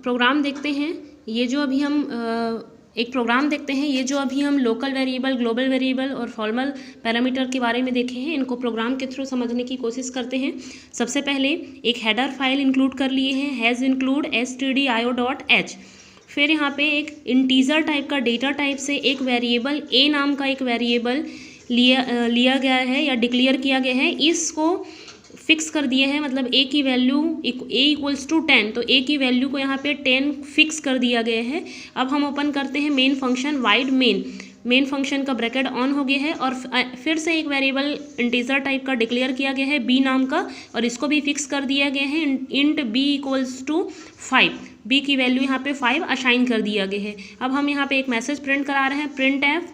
Programme देखते हैं। ये जो अभी हम एक प्रोग्राम देखते हैं। ये जो अभी हम लोकल वेरिएबल, ग्लोबल वेरिएबल और फॉर्मल पैरामीटर के बारे में देखे हैं, इनको प्रोग्राम के थ्रू समझने की कोशिश करते हैं। सबसे पहले एक हेडर फाइल इंक्लूड कर लिए हैं, हैज़ इंक्लूड stdio.h। फिर यहाँ पे एक इंटीजर टाइप का डेटा टाइप से एक वेरिएबल ए नाम का एक वेरिएबल लिया गया है या डिक्लेयर किया गया है। इसको फिक्स कर दिया है, मतलब ए की वैल्यू ए इक्वल्स टू 10, तो ए की वैल्यू को यहाँ पे 10 फिक्स कर दिया गया है। अब हम ओपन करते हैं main function wide main function का ब्रैकेट ऑन हो गया है और फिर से एक वेरिएबल इंटीजर टाइप का डिक्लेयर किया गया है बी नाम का, और इसको भी फिक्स कर दिया गया है int b equals to 5। B की वैल्यू यहाँ पे 5 असाइन कर दिया गया है। अब हम यहाँ पे एक मैसेज प्रिंट करा रहे हैं, प्रिंट एफ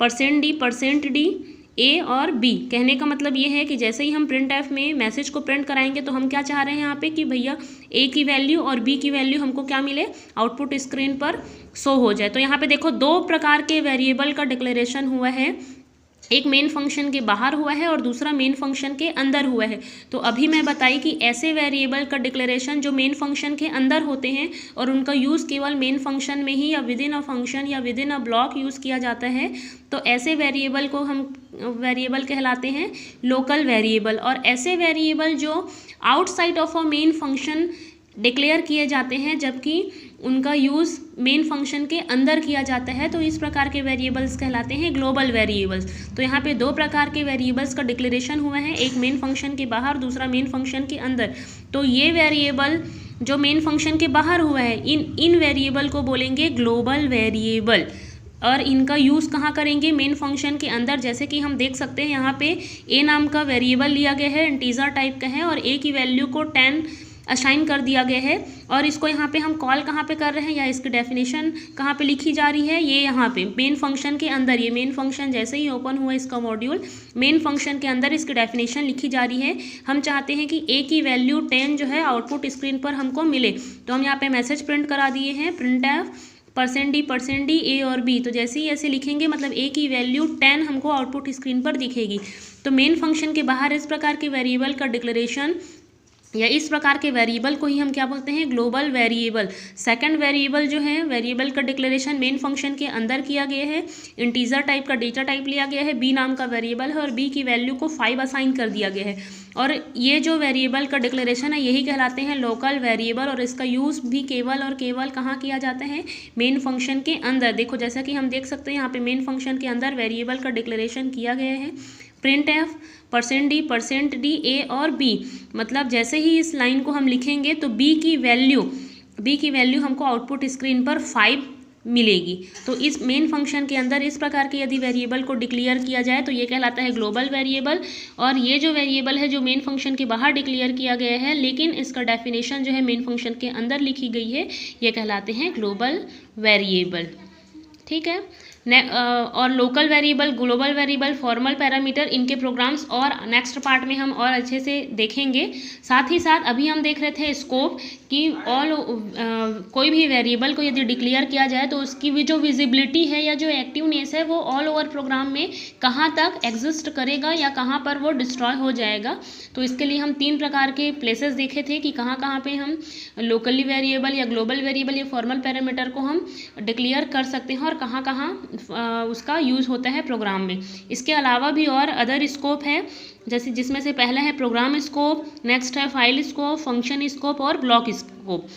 %d ए और बी। कहने का मतलब ये है कि जैसे ही हम प्रिंट एफ में मैसेज को प्रिंट कराएंगे तो हम क्या चाह रहे हैं यहाँ पे कि भैया ए की वैल्यू और बी की वैल्यू हमको क्या मिले, आउटपुट स्क्रीन पर शो हो जाए। तो यहाँ पे देखो दो प्रकार के वेरिएबल का डिक्लेरेशन हुआ है, एक मेन फंक्शन के बाहर हुआ है और दूसरा मेन फंक्शन के अंदर हुआ है। तो अभी मैं बताई कि ऐसे वेरिएबल का डिक्लेरेशन जो मेन फंक्शन के अंदर होते हैं और उनका यूज़ केवल मेन फंक्शन में ही या विद इन अ फंक्शन या with in a block use किया जाता है, तो ऐसे वेरिएबल को हम वेरिएबल कहलाते हैं लोकल वेरिएबल। और ऐसे वेरिएबल जो outside of a main function declare किए जाते हैं जबकि उनका यूज़ मेन फंक्शन के अंदर किया जाता है, तो इस प्रकार के वेरिएबल्स कहलाते हैं ग्लोबल वेरिएबल्स। तो यहाँ पे दो प्रकार के वेरिएबल्स का डिक्लेरेशन हुआ है, एक मेन फंक्शन के बाहर, दूसरा मेन फंक्शन के अंदर। तो ये वेरिएबल जो मेन फंक्शन के बाहर हुआ है, इन वेरिएबल को बोलेंगे ग्लोबल वेरिएबल, और इनका यूज़ कहाँ करेंगे, मेन फंक्शन के अंदर। जैसे कि हम देख सकते हैं यहाँ पे ए नाम का वेरिएबल लिया गया है, इंटीजर टाइप का है, और ए की वैल्यू को 10 असाइन कर दिया गया है, और इसको यहाँ पे हम कॉल कहाँ पे कर रहे हैं या इसकी डेफिनेशन कहाँ पे लिखी जा रही है, ये यहाँ पे मेन फंक्शन के अंदर। ये मेन फंक्शन जैसे ही ओपन हुआ इसका मॉड्यूल, मेन फंक्शन के अंदर इसकी डेफिनेशन लिखी जा रही है। हम चाहते हैं कि ए की वैल्यू 10 जो है आउटपुट स्क्रीन पर हमको मिले, तो हम यहाँ पे मैसेज प्रिंट करा दिए हैं, प्रिंट एफ %d ए और बी। तो जैसे ही ऐसे लिखेंगे मतलब ए की वैल्यू 10 हमको आउटपुट स्क्रीन पर दिखेगी। तो मेन फंक्शन के बाहर इस प्रकार के वेरिएबल का डिक्लेरेशन या इस प्रकार के वेरिएबल को ही हम क्या बोलते हैं, ग्लोबल वेरिएबल। सेकंड वेरिएबल जो है, वेरिएबल का डिक्लेरेशन मेन फंक्शन के अंदर किया गया है, इंटीजर टाइप का डेटा टाइप लिया गया है, बी नाम का वेरिएबल है और बी की वैल्यू को 5 असाइन कर दिया गया है। और ये जो वेरिएबल का डिक्लेरेशन है यही कहलाते हैं लोकल वेरिएबल, और इसका यूज़ भी केवल और केवल कहाँ किया जाता है, मेन फंक्शन के अंदर। देखो जैसा कि हम देख सकते हैं यहाँ पे मेन फंक्शन के अंदर वेरिएबल का डिक्लेरेशन किया गया है, प्रिंट एफ %d ए और बी। मतलब जैसे ही इस लाइन को हम लिखेंगे तो बी की वैल्यू हमको आउटपुट स्क्रीन पर 5 मिलेगी। तो इस मेन फंक्शन के अंदर इस प्रकार के यदि वेरिएबल को डिक्लेयर किया जाए तो ये कहलाता है ग्लोबल वेरिएबल। और ये जो वेरिएबल है जो मेन फंक्शन के बाहर डिक्लेयर किया गया है लेकिन इसका डेफिनेशन जो है मेन फंक्शन के अंदर लिखी गई है, ये कहलाते हैं ग्लोबल वेरिएबल। ठीक है। और local variable, global variable, formal parameter, इनके प्रोग्राम्स और नेक्स्ट पार्ट में हम और अच्छे से देखेंगे। साथ ही साथ अभी हम देख रहे थे स्कोप कि कोई भी वेरिएबल को यदि डिक्लेयर किया जाए तो उसकी भी जो विजिबिलिटी है या जो एक्टिवनेस है वो ऑल ओवर प्रोग्राम में कहाँ तक एग्जिस्ट करेगा या कहाँ पर वो डिस्ट्रॉय हो जाएगा। तो इसके लिए हम 3 प्रकार के प्लेसेस देखे थे कि कहाँ कहाँ पे हम लोकली वेरिएबल या ग्लोबल वेरिएबल या फॉर्मल पैरामीटर को हम डिक्लेयर कर सकते हैं और कहाँ कहाँ उसका यूज़ होता है प्रोग्राम में। इसके अलावा भी और अदर स्कोप है, जैसे जिसमें से पहला है प्रोग्राम स्कोप, नेक्स्ट है फाइल स्कोप, फंक्शन स्कोप और ब्लॉक स्कोप।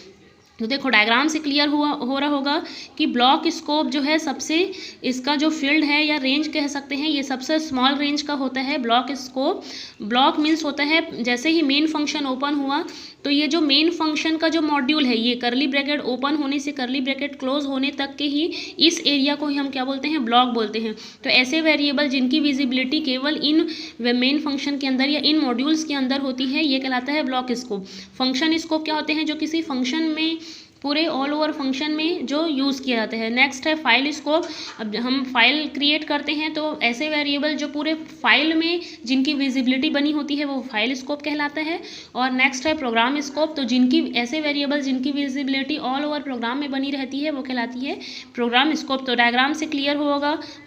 तो देखो डायग्राम से क्लियर हो रहा होगा कि ब्लॉक स्कोप जो है सबसे, इसका जो फील्ड है या रेंज कह सकते हैं, ये सबसे स्मॉल रेंज का होता है ब्लॉक स्कोप। ब्लॉक मीन्स होता है जैसे ही मेन फंक्शन ओपन हुआ तो ये जो मेन फंक्शन का जो मॉड्यूल है, ये करली ब्रैकेट ओपन होने से करली ब्रैकेट क्लोज होने तक के ही इस एरिया को ही हम क्या बोलते हैं, ब्लॉक बोलते हैं। तो ऐसे वेरिएबल जिनकी विजिबिलिटी केवल इन मेन फंक्शन के अंदर या इन मॉड्यूल्स के अंदर होती है, ये कहलाता है ब्लॉक स्कोप। फंक्शन स्कोप क्या होते हैं, जो किसी फंक्शन में पूरे ऑल ओवर फंक्शन में जो यूज़ किया जाता है। नेक्स्ट है फाइल स्कोप। अब हम फाइल क्रिएट करते हैं तो ऐसे वेरिएबल जो पूरे फाइल में जिनकी विजिबिलिटी बनी होती है वो फाइल स्कोप कहलाता है। और नेक्स्ट है प्रोग्राम स्कोप। तो जिनकी ऐसे वेरिएबल जिनकी विजिबिलिटी ऑल ओवर प्रोग्राम में बनी रहती है वो कहलाती है प्रोग्राम स्कोप। तो डायग्राम से क्लियर हो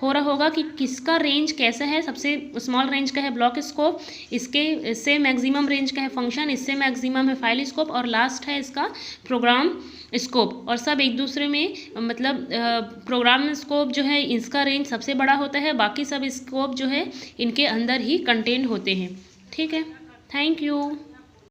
रहा होगा कि किसका रेंज कैसा है। सबसे स्मॉल रेंज का है ब्लॉक स्कोप, इससे मैक्सिमम रेंज का है फंक्शन, इससे मैक्सिमम है फाइल स्कोप और लास्ट है इसका प्रोग्राम स्कोप, और सब एक दूसरे में मतलब प्रोग्राम स्कोप जो है इसका रेंज सबसे बड़ा होता है, बाकी सब स्कोप जो है इनके अंदर ही कंटेन होते हैं। ठीक है, थैंक यू।